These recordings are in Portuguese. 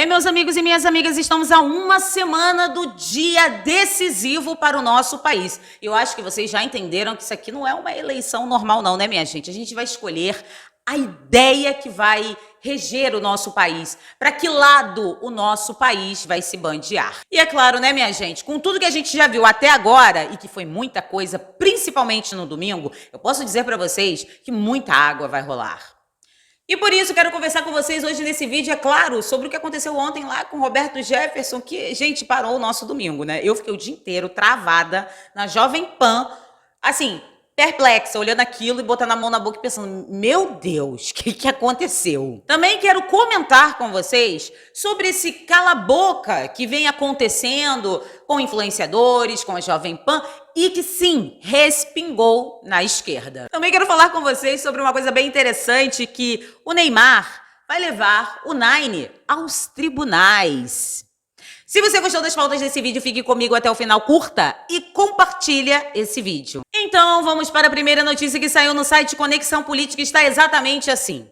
Meus amigos e minhas amigas, estamos a uma semana do dia decisivo para o nosso país. Eu acho que vocês já entenderam que isso aqui não é uma eleição normal não, né, minha gente? A gente vai escolher a ideia que vai reger o nosso país, para que lado o nosso país vai se bandear. E é claro, né, minha gente, com tudo que a gente já viu até agora, e que foi muita coisa, principalmente no domingo, eu posso dizer para vocês que muita água vai rolar. E por isso quero conversar com vocês hoje nesse vídeo, é claro, sobre o que aconteceu ontem lá com o Roberto Jefferson, que, gente, parou o nosso domingo, né? Eu fiquei o dia inteiro travada na Jovem Pan, assim, perplexa, olhando aquilo e botando a mão na boca e pensando, meu Deus, o que aconteceu? Também quero comentar com vocês sobre esse cala-boca que vem acontecendo com influenciadores, com a Jovem Pan, e que sim, respingou na esquerda. Também quero falar com vocês sobre uma coisa bem interessante, que o Neymar vai levar o Nine aos tribunais. Se você gostou das pautas desse vídeo, fique comigo até o final, curta e compartilha esse vídeo. Então, vamos para a primeira notícia que saiu no site Conexão Política, está exatamente assim.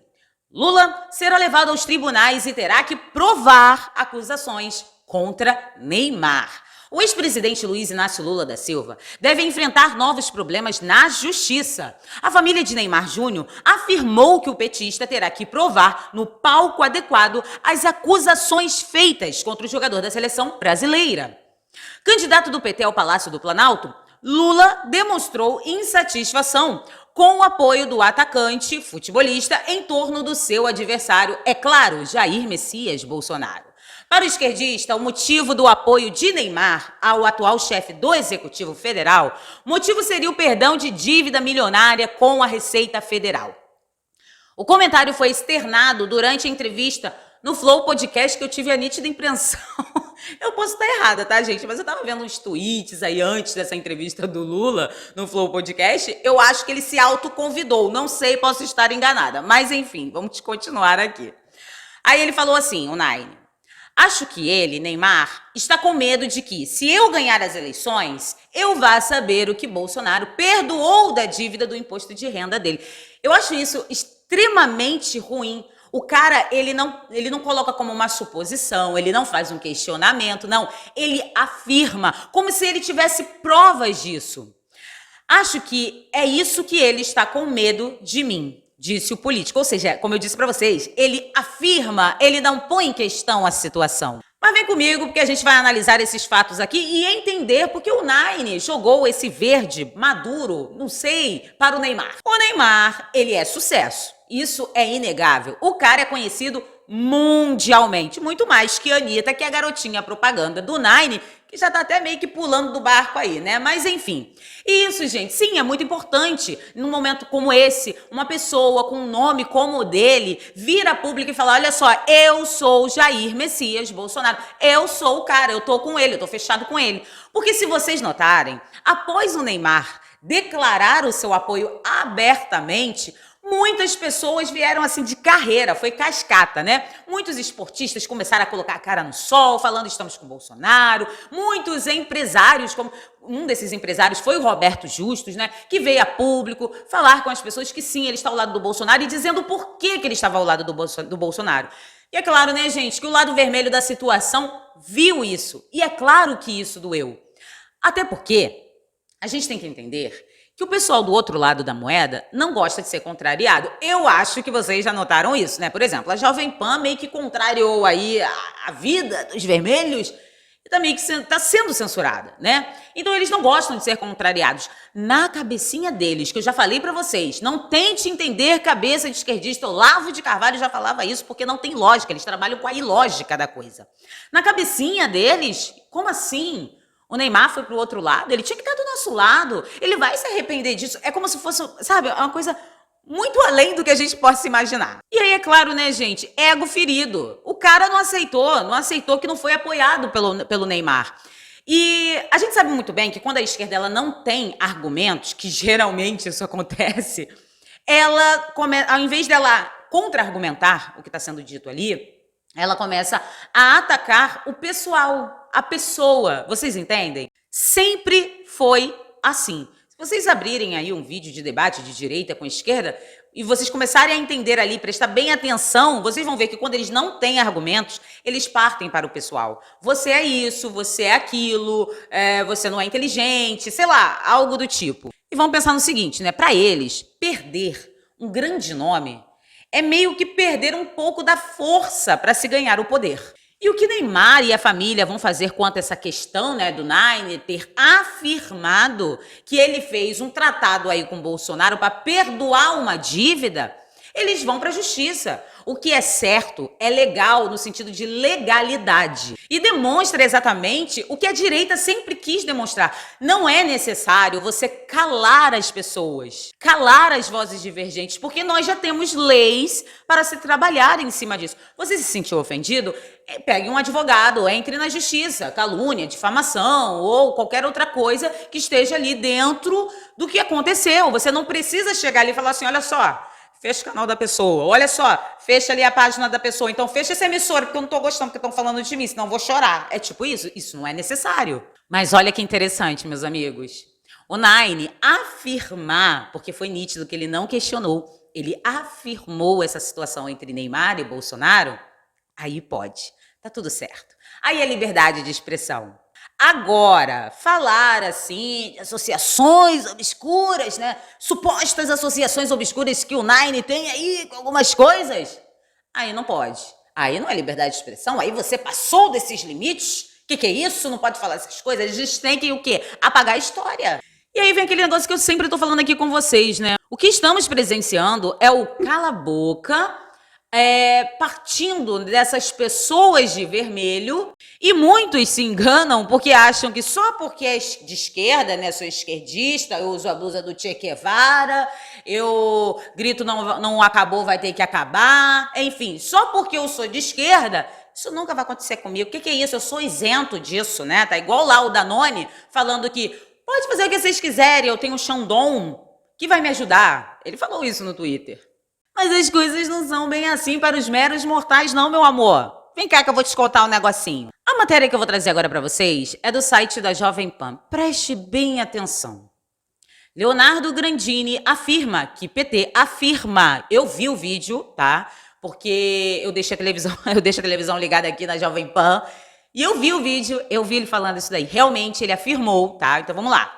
Lula será levado aos tribunais e terá que provar acusações contra Neymar. O ex-presidente Luiz Inácio Lula da Silva deve enfrentar novos problemas na justiça. A família de Neymar Júnior afirmou que o petista terá que provar no palco adequado as acusações feitas contra o jogador da seleção brasileira. Candidato do PT ao Palácio do Planalto, Lula demonstrou insatisfação com o apoio do atacante futebolista em torno do seu adversário, é claro, Jair Messias Bolsonaro. Para o esquerdista, o motivo do apoio de Neymar ao atual chefe do Executivo Federal, o motivo seria o perdão de dívida milionária com a Receita Federal. O comentário foi externado durante a entrevista no Flow Podcast, que eu tive a nítida impressão. Eu posso estar errada, tá, gente? Mas eu tava vendo uns tweets aí antes dessa entrevista do Lula no Flow Podcast. Eu acho que ele se autoconvidou. Não sei, posso estar enganada. Mas, enfim, vamos continuar aqui. Aí ele falou assim, o Nine. Acho que ele, Neymar, está com medo de que, se eu ganhar as eleições, eu vá saber o que Bolsonaro perdoou da dívida do imposto de renda dele. Eu acho isso extremamente ruim. O cara, ele não coloca como uma suposição, ele não faz um questionamento, não. Ele afirma, como se ele tivesse provas disso. Acho que é isso que ele está com medo de mim, disse o político. Ou seja, como eu disse para vocês, ele afirma, ele não põe em questão a situação. Mas vem comigo, porque a gente vai analisar esses fatos aqui e entender porque o Nine jogou esse verde maduro, não sei, para o Neymar. O Neymar, ele é sucesso. Isso é inegável. O cara é conhecido mundialmente, muito mais que a Anitta, que é a garotinha propaganda do Nine, que já tá até meio que pulando do barco aí, né? Mas enfim, isso, gente, sim, é muito importante num momento como esse, uma pessoa com um nome como o dele vir a público e falar, olha só, eu sou Jair Messias Bolsonaro, eu sou o cara, eu tô com ele, eu tô fechado com ele. Porque se vocês notarem, após o Neymar declarar o seu apoio abertamente, muitas pessoas vieram assim de carreira, foi cascata, né? Muitos esportistas começaram a colocar a cara no sol, falando estamos com Bolsonaro. Muitos empresários, como um desses empresários foi o Roberto Justus, né? Que veio a público falar com as pessoas que sim, ele está ao lado do Bolsonaro e dizendo por que ele estava ao lado do Bolsonaro. E é claro, né, gente, que o lado vermelho da situação viu isso. E é claro que isso doeu. Até porque a gente tem que entender que o pessoal do outro lado da moeda não gosta de ser contrariado. Eu acho que vocês já notaram isso, né? Por exemplo, a Jovem Pan meio que contrariou aí a vida dos vermelhos e também que está sendo censurada, né? Então eles não gostam de ser contrariados. Na cabecinha deles, que eu já falei pra vocês, não tente entender cabeça de esquerdista. Olavo de Carvalho já falava isso porque não tem lógica, eles trabalham com a ilógica da coisa. Na cabecinha deles, como assim? O Neymar foi pro outro lado, ele tinha que estar do nosso lado, ele vai se arrepender disso. É como se fosse, sabe, uma coisa muito além do que a gente possa imaginar. E aí, é claro, né, gente, ego ferido. O cara não aceitou que não foi apoiado pelo Neymar. E a gente sabe muito bem que quando a esquerda ela não tem argumentos, que geralmente isso acontece, ela, ao invés dela contra-argumentar o que está sendo dito ali, ela começa a atacar o pessoal, a pessoa. Vocês entendem? Sempre foi assim. Se vocês abrirem aí um vídeo de debate de direita com esquerda, e vocês começarem a entender ali, prestar bem atenção, vocês vão ver que quando eles não têm argumentos, eles partem para o pessoal. Você é isso, você é aquilo, você não é inteligente, sei lá, algo do tipo. E vão pensar no seguinte, né? Para eles, perder um grande nome é meio que perder um pouco da força para se ganhar o poder. E o que Neymar e a família vão fazer quanto a essa questão, né, do Nine ter afirmado que ele fez um tratado aí com Bolsonaro para perdoar uma dívida, eles vão para a justiça. O que é certo, é legal no sentido de legalidade. E demonstra exatamente o que a direita sempre quis demonstrar. Não é necessário você calar as pessoas, calar as vozes divergentes, porque nós já temos leis para se trabalhar em cima disso. Você se sentiu ofendido? Pegue um advogado, entre na justiça, calúnia, difamação ou qualquer outra coisa que esteja ali dentro do que aconteceu. Você não precisa chegar ali e falar assim, olha só, fecha o canal da pessoa, olha só, fecha ali a página da pessoa, então fecha essa emissora porque eu não tô gostando porque estão falando de mim, senão eu vou chorar. É tipo isso? Isso não é necessário. Mas olha que interessante, meus amigos. O Nine afirmar, porque foi nítido que ele não questionou, ele afirmou essa situação entre Neymar e Bolsonaro, aí pode, tá tudo certo. Aí é liberdade de expressão. Agora, falar assim de associações obscuras, né? Supostas associações obscuras que o Nine tem aí com algumas coisas, aí não pode. Aí não é liberdade de expressão, aí você passou desses limites. Que é isso? Não pode falar essas coisas. A gente tem que o quê? Apagar a história. E aí vem aquele negócio que eu sempre tô falando aqui com vocês, né? O que estamos presenciando é o cala-boca, partindo dessas pessoas de vermelho, e muitos se enganam porque acham que só porque é de esquerda, né, sou esquerdista, eu uso a blusa do Che Guevara, eu grito não acabou, vai ter que acabar, enfim, só porque eu sou de esquerda, isso nunca vai acontecer comigo. O que é isso? Eu sou isento disso, né? Tá igual lá o Danone falando que pode fazer o que vocês quiserem, eu tenho um Xandão que vai me ajudar. Ele falou isso no Twitter. Mas as coisas não são bem assim para os meros mortais, não, meu amor. Vem cá que eu vou te contar um negocinho. A matéria que eu vou trazer agora para vocês é do site da Jovem Pan. Preste bem atenção. Leonardo Grandini afirma que PT afirma. Eu vi o vídeo, tá? Porque eu deixo a televisão ligada aqui na Jovem Pan. E eu vi o vídeo, eu vi ele falando isso daí. Realmente ele afirmou, tá? Então vamos lá.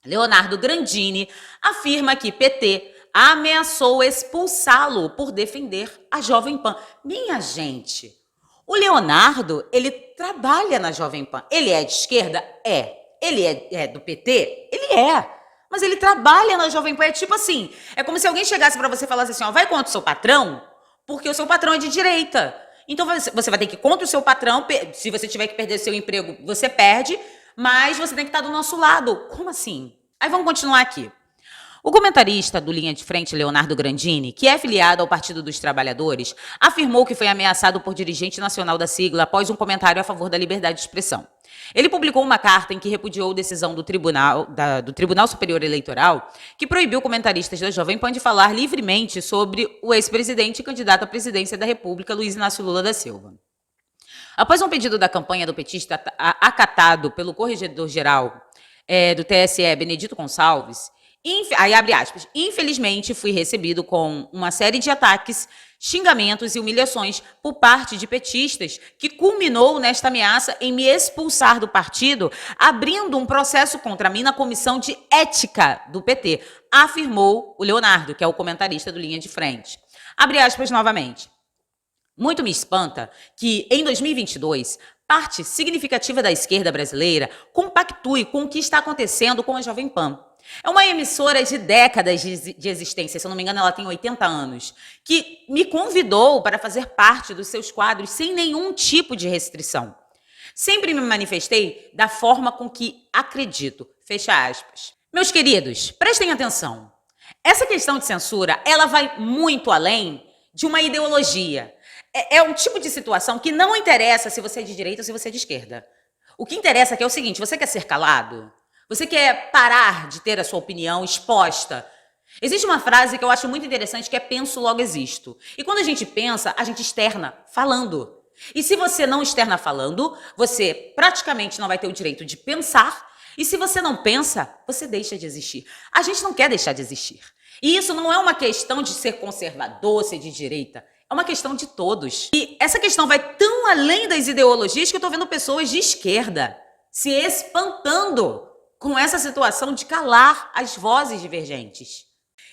Leonardo Grandini afirma que PT ameaçou expulsá-lo por defender a Jovem Pan. Minha gente, o Leonardo, ele trabalha na Jovem Pan. Ele é de esquerda? É. Ele é do PT? Ele é. Mas ele trabalha na Jovem Pan. É tipo assim, é como se alguém chegasse pra você e falasse assim, ó, vai contra o seu patrão, porque o seu patrão é de direita. Então você vai ter que ir contra o seu patrão, se você tiver que perder seu emprego, você perde, mas você tem que estar do nosso lado. Como assim? Aí vamos continuar aqui. O comentarista do Linha de Frente, Leonardo Grandini, que é filiado ao Partido dos Trabalhadores, afirmou que foi ameaçado por dirigente nacional da sigla após um comentário a favor da liberdade de expressão. Ele publicou uma carta em que repudiou a decisão do Tribunal Superior Eleitoral, que proibiu comentaristas da Jovem Pan de falar livremente sobre o ex-presidente e candidato à presidência da República, Luiz Inácio Lula da Silva. Após um pedido da campanha do petista acatado pelo corregedor-geral do TSE, Benedito Gonçalves, aí abre aspas, infelizmente fui recebido com uma série de ataques, xingamentos e humilhações por parte de petistas, que culminou nesta ameaça em me expulsar do partido, abrindo um processo contra mim na comissão de ética do PT, afirmou o Leonardo, que é o comentarista do Linha de Frente. Abre aspas novamente. Muito me espanta que, em 2022, parte significativa da esquerda brasileira compactue com o que está acontecendo com a Jovem Pan. É uma emissora de décadas de existência, se eu não me engano ela tem 80 anos, que me convidou para fazer parte dos seus quadros sem nenhum tipo de restrição. Sempre me manifestei da forma com que acredito. Fecha aspas. Meus queridos, prestem atenção. Essa questão de censura, ela vai muito além de uma ideologia. É um tipo de situação que não interessa se você é de direita ou se você é de esquerda. O que interessa é o seguinte, você quer ser calado? Você quer parar de ter a sua opinião exposta? Existe uma frase que eu acho muito interessante que é penso, logo existo. E quando a gente pensa, a gente externa falando. E se você não externa falando, você praticamente não vai ter o direito de pensar. E se você não pensa, você deixa de existir. A gente não quer deixar de existir. E isso não é uma questão de ser conservador, ser de direita. É uma questão de todos. E essa questão vai tão além das ideologias que eu estou vendo pessoas de esquerda se espantando com essa situação de calar as vozes divergentes.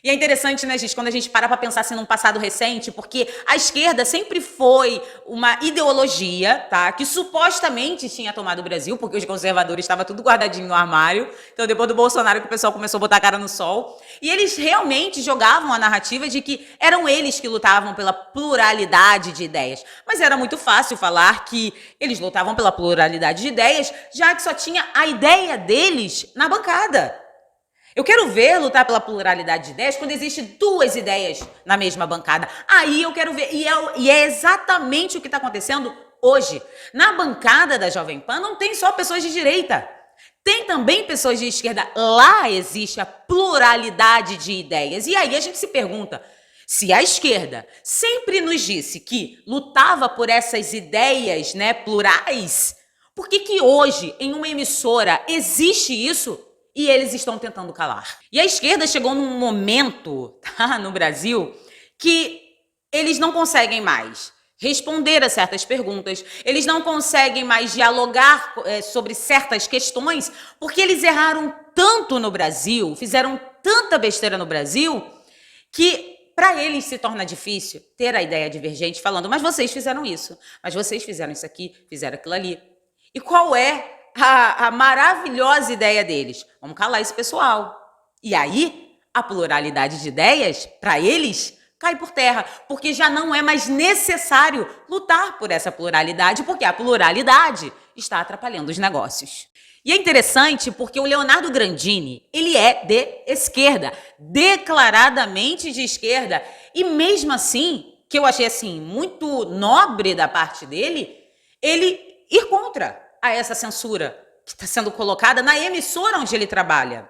E é interessante, né, gente, quando a gente para pensar assim num passado recente, porque a esquerda sempre foi uma ideologia, tá, que supostamente tinha tomado o Brasil, porque os conservadores estavam tudo guardadinho no armário. Então, depois do Bolsonaro, que o pessoal começou a botar a cara no sol. E eles realmente jogavam a narrativa de que eram eles que lutavam pela pluralidade de ideias. Mas era muito fácil falar que eles lutavam pela pluralidade de ideias, já que só tinha a ideia deles na bancada. Eu quero ver lutar pela pluralidade de ideias quando existem duas ideias na mesma bancada. Aí eu quero ver. E é exatamente o que está acontecendo hoje. Na bancada da Jovem Pan não tem só pessoas de direita. Tem também pessoas de esquerda. Lá existe a pluralidade de ideias. E aí a gente se pergunta, se a esquerda sempre nos disse que lutava por essas ideias, né, plurais, por que hoje, em uma emissora, existe isso? E eles estão tentando calar. E a esquerda chegou num momento, tá, no Brasil, que eles não conseguem mais responder a certas perguntas, eles não conseguem mais dialogar sobre certas questões, porque eles erraram tanto no Brasil, fizeram tanta besteira no Brasil, que para eles se torna difícil ter a ideia divergente falando, mas vocês fizeram isso, mas vocês fizeram isso aqui, fizeram aquilo ali. E qual é a maravilhosa ideia deles? Vamos calar esse pessoal. E aí, a pluralidade de ideias, para eles, cai por terra, porque já não é mais necessário lutar por essa pluralidade, porque a pluralidade está atrapalhando os negócios. E é interessante porque o Leonardo Grandini, ele é de esquerda, declaradamente de esquerda, e mesmo assim, que eu achei assim muito nobre da parte dele, ele ir contra a essa censura que está sendo colocada na emissora onde ele trabalha.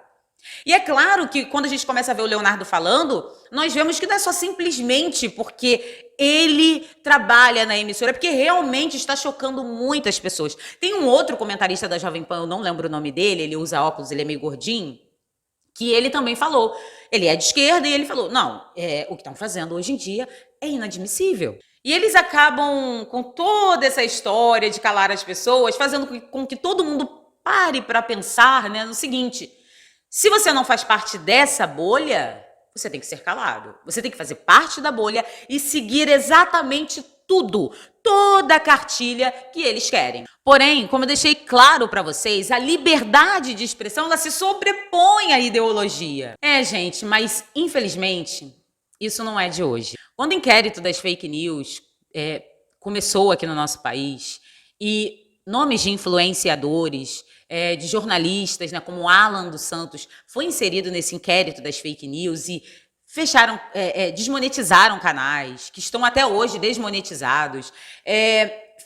E é claro que quando a gente começa a ver o Leonardo falando, nós vemos que não é só simplesmente porque ele trabalha na emissora, porque realmente está chocando muitas pessoas. Tem um outro comentarista da Jovem Pan, eu não lembro o nome dele, ele usa óculos, ele é meio gordinho, que ele também falou, ele é de esquerda e ele falou, não, o que estão fazendo hoje em dia é inadmissível. E eles acabam com toda essa história de calar as pessoas, fazendo com que todo mundo pare para pensar, né, no seguinte: se você não faz parte dessa bolha, você tem que ser calado. Você tem que fazer parte da bolha e seguir exatamente tudo, toda a cartilha que eles querem. Porém, como eu deixei claro para vocês, a liberdade de expressão ela se sobrepõe à ideologia. Gente, mas infelizmente isso não é de hoje. Quando o inquérito das fake news começou aqui no nosso país e nomes de influenciadores, de jornalistas, né, como Alan dos Santos, foi inserido nesse inquérito das fake news e fecharam, desmonetizaram canais, que estão até hoje desmonetizados,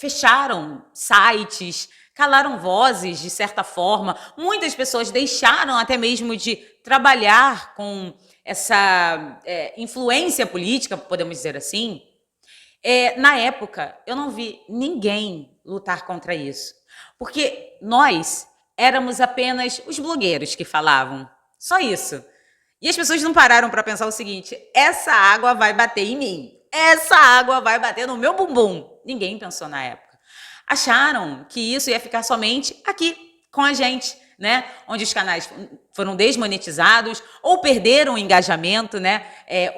fecharam sites, calaram vozes, de certa forma. Muitas pessoas deixaram até mesmo de trabalhar com essa influência política, podemos dizer assim. Na época, eu não vi ninguém lutar contra isso, porque nós éramos apenas os blogueiros que falavam, só isso. E as pessoas não pararam para pensar o seguinte: essa água vai bater em mim, essa água vai bater no meu bumbum. Ninguém pensou na época. Acharam que isso ia ficar somente aqui, com a gente, né? Onde os canais foram desmonetizados ou perderam o engajamento, né?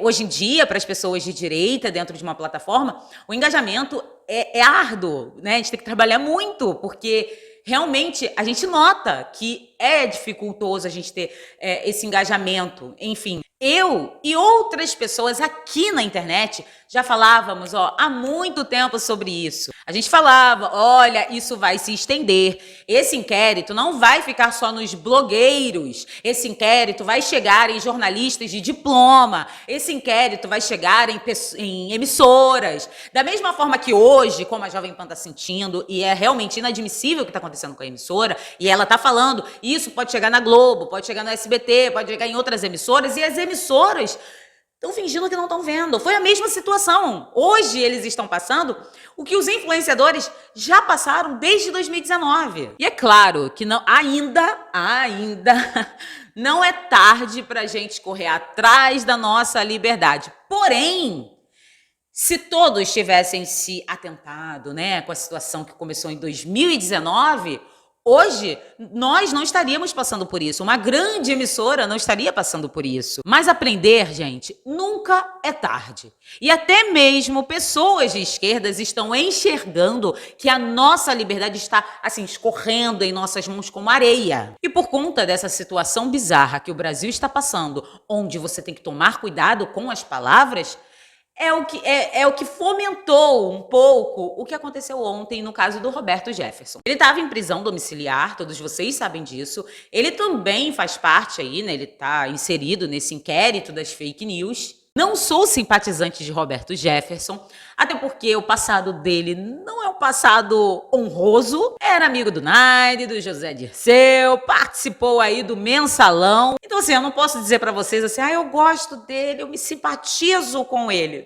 Hoje em dia, para as pessoas de direita, dentro de uma plataforma, o engajamento é árduo, né? A gente tem que trabalhar muito, porque realmente a gente nota que é dificultoso a gente ter esse engajamento. Enfim, eu e outras pessoas aqui na internet já falávamos há muito tempo sobre isso. A gente falava, olha, isso vai se estender. Esse inquérito não vai ficar só nos blogueiros. Esse inquérito vai chegar em jornalistas de diploma. Esse inquérito vai chegar em emissoras. Da mesma forma que hoje, como a Jovem Pan está sentindo, e é realmente inadmissível o que está acontecendo com a emissora, e ela está falando, isso pode chegar na Globo, pode chegar no SBT, pode chegar em outras emissoras, e as emissoras estão fingindo que não estão vendo. Foi a mesma situação. Hoje eles estão passando o que os influenciadores já passaram desde 2019. E é claro que não, ainda Não é tarde para a gente correr atrás da nossa liberdade. Porém, se todos tivessem se atentado, né, com a situação que começou em 2019, hoje nós não estaríamos passando por isso. Uma grande emissora não estaria passando por isso. Mas aprender, gente, nunca é tarde. E até mesmo pessoas de esquerdas estão enxergando que a nossa liberdade está, assim, escorrendo em nossas mãos como areia. E por conta dessa situação bizarra que o Brasil está passando, onde você tem que tomar cuidado com as palavras, é o que fomentou um pouco o que aconteceu ontem no caso do Roberto Jefferson. Ele estava em prisão domiciliar, todos vocês sabem disso. Ele também faz parte aí, né? Ele está inserido nesse inquérito das fake news. Não sou simpatizante de Roberto Jefferson, até porque o passado dele não é um passado honroso. Era amigo do Naide, do José Dirceu, participou aí do Mensalão. Então, assim, eu não posso dizer pra vocês assim, eu gosto dele, eu me simpatizo com ele.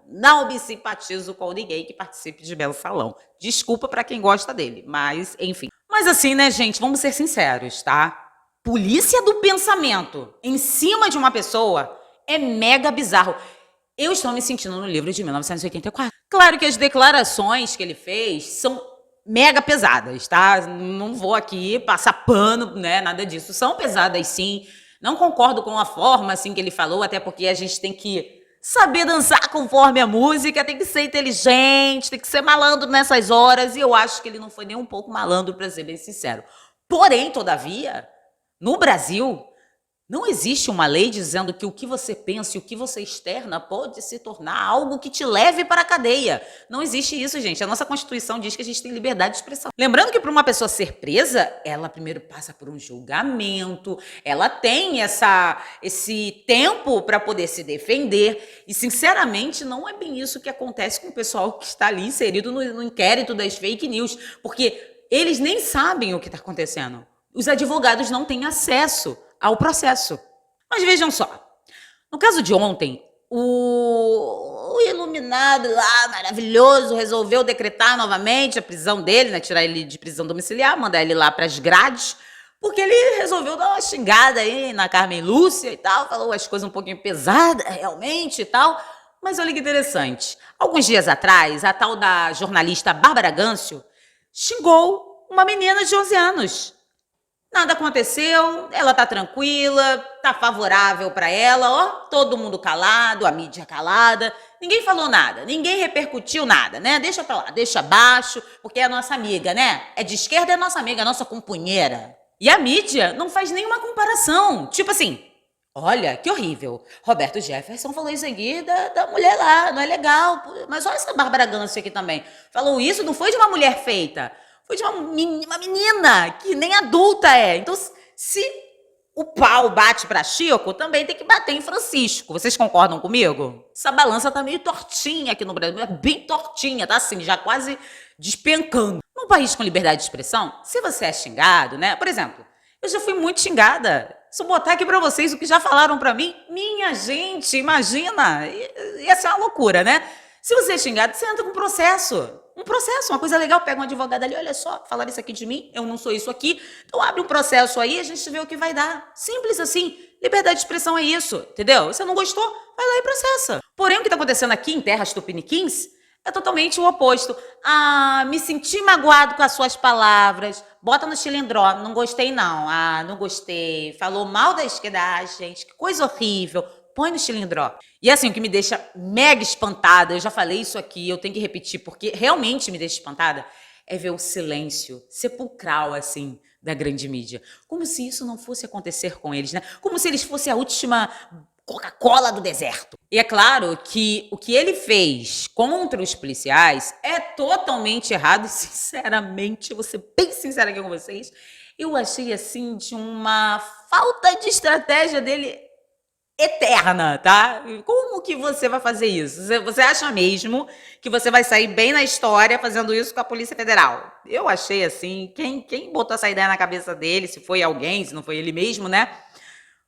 Não me simpatizo com ninguém que participe de Mensalão. Desculpa pra quem gosta dele, mas enfim. Mas assim, né, gente, vamos ser sinceros, tá? Polícia do pensamento em cima de uma pessoa é mega bizarro. Eu estou me sentindo no livro de 1984. Claro que as declarações que ele fez são mega pesadas, tá? Não vou aqui passar pano, né? Nada disso. São pesadas, sim. Não concordo com a forma, assim, que ele falou, até porque a gente tem que saber dançar conforme a música, tem que ser inteligente, tem que ser malandro nessas horas. E eu acho que ele não foi nem um pouco malandro, pra ser bem sincero. Porém, todavia, no Brasil, não existe uma lei dizendo que o que você pensa e o que você externa pode se tornar algo que te leve para a cadeia. Não existe isso, gente. A nossa Constituição diz que a gente tem liberdade de expressão. Lembrando que para uma pessoa ser presa, ela primeiro passa por um julgamento, ela tem esse tempo para poder se defender. E, sinceramente, não é bem isso que acontece com o pessoal que está ali inserido no inquérito das fake news, porque eles nem sabem o que está acontecendo. Os advogados não têm acesso ao processo. Mas vejam só, no caso de ontem, o iluminado lá, maravilhoso, resolveu decretar novamente a prisão dele, né, tirar ele de prisão domiciliar, mandar ele lá para as grades, porque ele resolveu dar uma xingada aí na Carmen Lúcia e tal, falou as coisas um pouquinho pesadas realmente e tal. Mas olha que interessante, alguns dias atrás, a tal da jornalista Bárbara Gâncio xingou uma menina de 11 anos. Nada aconteceu, ela tá tranquila, tá favorável para ela, ó, todo mundo calado, a mídia calada, ninguém falou nada, ninguém repercutiu nada, né? Deixa pra lá, deixa abaixo, porque é a nossa amiga, né? É de esquerda, é nossa amiga, é nossa companheira. E a mídia não faz nenhuma comparação, tipo assim, olha, que horrível, Roberto Jefferson falou isso aqui da mulher lá, não é legal, mas olha essa Bárbara Gâncio aqui também, falou isso, não foi de uma mulher feita, foi de uma menina que nem adulta é. Então, se o pau bate para Chico, também tem que bater em Francisco. Vocês concordam comigo? Essa balança tá meio tortinha aqui no Brasil. É bem tortinha, tá assim, já quase despencando. Num país com liberdade de expressão, se você é xingado, né? Por exemplo, eu já fui muito xingada. Se eu botar aqui para vocês o que já falaram para mim, minha gente, imagina. Ia ser uma loucura, né? Se você é xingado, você entra com processo. Um processo, uma coisa legal, pega um advogado ali, olha só, falaram isso aqui de mim, eu não sou isso aqui, então abre um processo aí, a gente vê o que vai dar. Simples assim, liberdade de expressão é isso, entendeu? Você não gostou, vai lá e processa. Porém, o que está acontecendo aqui em terras tupiniquins é totalmente o oposto. Me senti magoado com as suas palavras, bota no cilindró, não gostei não, não gostei, falou mal da esquerda, gente, que coisa horrível. Põe no cilindró. E assim, o que me deixa mega espantada, eu já falei isso aqui, eu tenho que repetir, porque realmente me deixa espantada, é ver o silêncio sepulcral, assim, da grande mídia. Como se isso não fosse acontecer com eles, né? Como se eles fossem a última Coca-Cola do deserto. E é claro que o que ele fez contra os policiais é totalmente errado, e sinceramente, vou ser bem sincera aqui com vocês, eu achei, assim, de uma falta de estratégia dele eterna, tá? Como que você vai fazer isso? Você acha mesmo que você vai sair bem na história fazendo isso com a Polícia Federal? Eu achei assim, quem botou essa ideia na cabeça dele, se foi alguém, se não foi ele mesmo, né?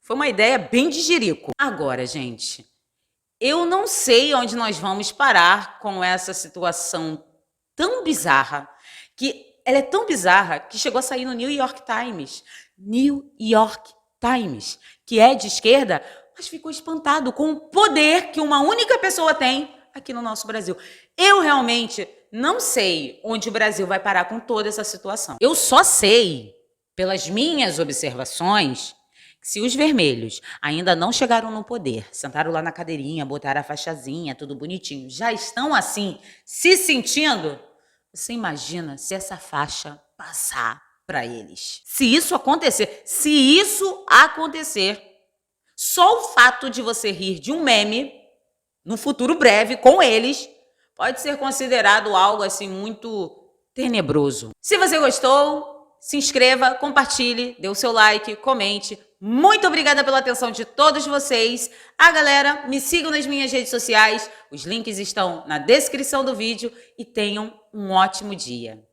Foi uma ideia bem de jirico. Agora, gente, eu não sei onde nós vamos parar com essa situação tão bizarra, que ela é tão bizarra que chegou a sair no New York Times. New York Times, que é de esquerda, mas ficou espantado com o poder que uma única pessoa tem aqui no nosso Brasil. Eu realmente não sei onde o Brasil vai parar com toda essa situação. Eu só sei, pelas minhas observações, que se os vermelhos ainda não chegaram no poder, sentaram lá na cadeirinha, botaram a faixazinha, tudo bonitinho, já estão assim, se sentindo, você imagina se essa faixa passar para eles. Se isso acontecer, só o fato de você rir de um meme, no futuro breve, com eles, pode ser considerado algo assim muito tenebroso. Se você gostou, se inscreva, compartilhe, dê o seu like, comente. Muito obrigada pela atenção de todos vocês. Galera, me sigam nas minhas redes sociais. Os links estão na descrição do vídeo e tenham um ótimo dia.